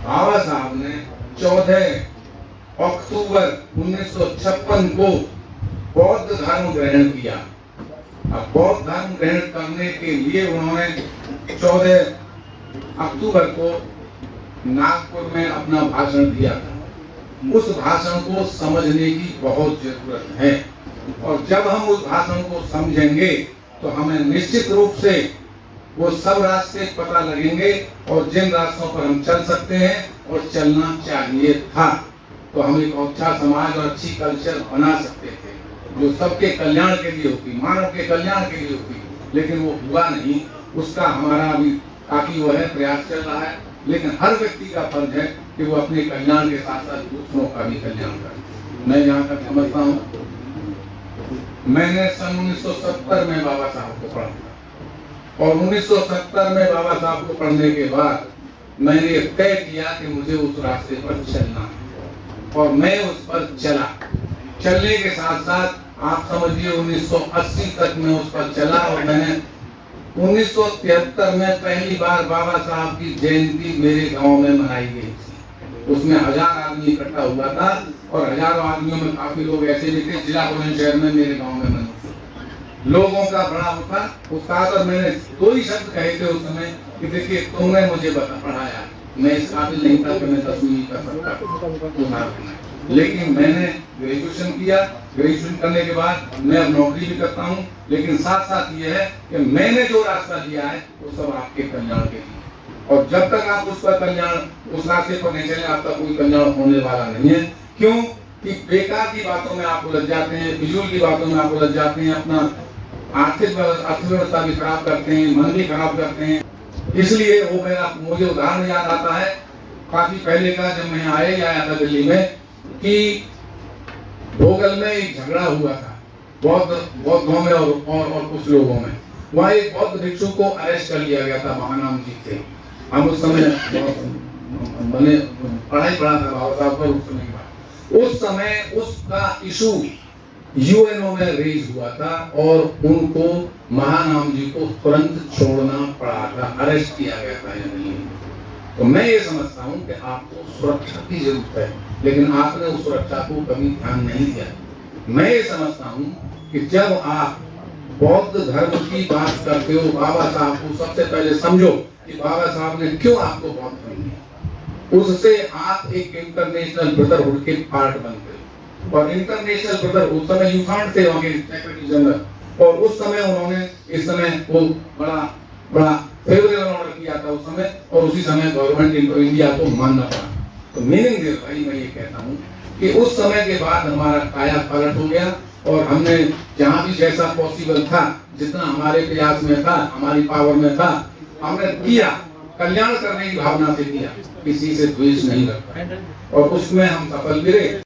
बाबा साहब ने 14 अक्टूबर 1956 को बौद्ध धर्म ग्रहण किया। अब बौद्ध धर्म ग्रहण करने के लिए उन्होंने 14 अक्टूबर को नागपुर में अपना भाषण दिया था। उस भाषण को समझने की बहुत जरूरत है, और जब हम उस भाषण को समझेंगे तो हमें निश्चित रूप से वो सब रास्ते पता लगेंगे, और जिन रास्तों पर हम चल सकते हैं और चलना चाहिए था, तो हम एक अच्छा समाज और अच्छी कल्चर बना सकते थे जो सबके कल्याण के लिए होती, मानव के कल्याण के लिए होती। लेकिन वो हुआ नहीं। उसका हमारा अभी काफी वो है प्रयास चल रहा है, लेकिन हर व्यक्ति का फर्ज है कि वो अपने कल्याण के साथ साथ दूसरों का भी कल्याण करे। मैं यहाँ तक समझता हूँ, मैंने सन 1970 में बाबा साहब को पढ़ा था, और 1970 में बाबा साहब को पढ़ने के बाद मैंने तय किया कि मुझे उस रास्ते पर चलना है, और मैं उस पर चला। चलने के साथ साथ आप समझिए 1980 तक मैं उस पर चला, और मैंने 1973 में पहली बार बाबा साहब की जयंती मेरे गांव में मनाई गई थी। उसमें 1000 आदमी इकट्ठा हुआ था, और हजारों आदमियों में काफी लोग ऐसे भी थे। जिला बुलंदशहर में मेरे गांव में मनाई, लोगों का बड़ा उत्साह। और मैंने 2 ही शब्द कहे थे उस समय कि देखिए, तुमने मुझे पढ़ाया, मैं इस काबिल नहीं था कि मैं 10वीं कर सकता, लेकिन मैंने ग्रेजुएशन किया। ग्रेजुएशन करने के बाद मैं अब नौकरी भी करता हूँ, लेकिन साथ साथ ये है कि मैंने जो रास्ता लिया है वो सब आपके कल्याण के लिए, और जब तक आप उसका कल्याण उस रास्ते पर नहीं चले, आपका कोई कल्याण होने वाला नहीं है। क्यों कि बेकार की बातों में आप उलझ जाते हैं, फिजूल की बातों में आप उलझ जाते हैं, अपना आर्थिक अर्थव्यवस्था भी खराब करते हैं, मन भी खराब करते हैं। इसलिए वो मुझे उदाहरण याद आता है काफी पहले का, जब मैं आया था दिल्ली में, कि भोगल में एक झगड़ा हुआ था बौद्धों में और कुछ लोगों में। वहाँ एक बौद्ध भिक्षु को अरेस्ट कर लिया गया था महानाम जी से। हम उस समय मैंने पढ़ा था बाबा साहब पर उस समय उसका इशू यूएनओ में रेज हुआ था, और उनको महानाम जी को तुरंत छोड़ना पड़ा था, अरेस्ट किया गया था। तो मैं ये समझता हूँ कि आपको सुरक्षा की जरूरत है, लेकिन आपने उस सुरक्षा को कभी ध्यान नहीं दिया। मैं ये समझता हूँ कि जब आप बौद्ध धर्म की बात करते हो, बाबा साहब को सबसे पहले समझो कि बाबा साहब ने क्यों आपको बौद्ध धर्म दिया। उससे आप एक इंटरनेशनल ब्रदरहुड के पार्ट बनते हो, और इंटरनेशनल ब्रदरहुड उस समय यूथांड थे वहाँ के सेक्रेटरी जनरल, और उस समय उन्होंने इस समय वो बड़ा फेवरेबल ऑर्डर किया था उस समय, और उसी समय गवर्नमेंट इंडिया को मानना पड़ा। तो मीनिंग भाई मैं ये कहता हूँ कि उस समय के बाद हमारा काया पलट हो गया, और हमने जहाँ भी जैसा पॉसिबल था, जितना हमारे प्रयास में था, हमारी पावर में था, हमने किया। कल्याण करने की भावना से किया, किसी से द्वेष नहीं रखा, और उसमें हम सफल भी रहे।